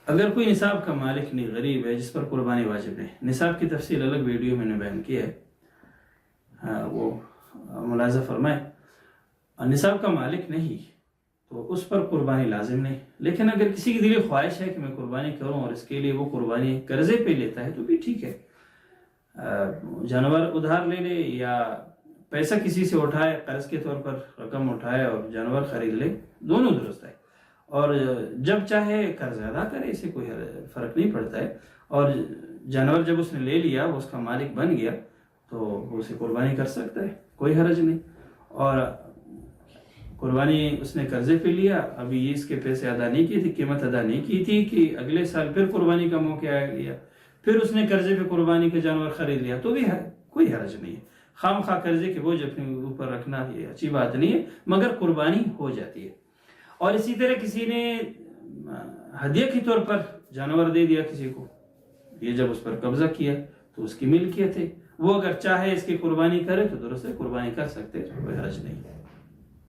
اگر کوئی نصاب کا مالک نہیں، غریب ہے، جس پر قربانی واجب نہیں، نصاب کی تفصیل الگ ویڈیو میں نے بیان کی ہے، وہ ملاحظہ فرمائے، نصاب کا مالک نہیں تو اس پر قربانی لازم نہیں، لیکن اگر کسی کی دلی خواہش ہے کہ میں قربانی کروں اور اس کے لیے وہ قربانی قرضے پہ لیتا ہے تو بھی ٹھیک ہے، جانور ادھار لے لے یا پیسہ کسی سے اٹھائے، قرض کے طور پر رقم اٹھائے اور جانور خرید لے، دونوں درست ہے، اور جب چاہے قرض ادا کرے، اسے کوئی فرق نہیں پڑتا ہے، اور جانور جب اس نے لے لیا، وہ اس کا مالک بن گیا تو وہ اسے قربانی کر سکتا ہے، کوئی حرج نہیں، اور قربانی اس نے قرضے پہ لیا، ابھی یہ اس کے پیسے ادا نہیں کی تھی، قیمت ادا نہیں کی تھی کہ اگلے سال پھر قربانی کا موقع آ گیا، پھر اس نے قرضے پہ قربانی کا جانور خرید لیا تو بھی کوئی حرج نہیں ہے، خام خواہ قرضے کے بوجھ اپنے اوپر رکھنا یہ اچھی بات نہیں ہے، مگر قربانی ہو جاتی ہے۔ اور اسی طرح کسی نے ہدیہ کے طور پر جانور دے دیا کسی کو، یہ جب اس پر قبضہ کیا تو اس کی ملکیت ہے، وہ اگر چاہے اس کی قربانی کرے تو درست ہے، قربانی کر سکتے، کوئی حرج نہیں ہے۔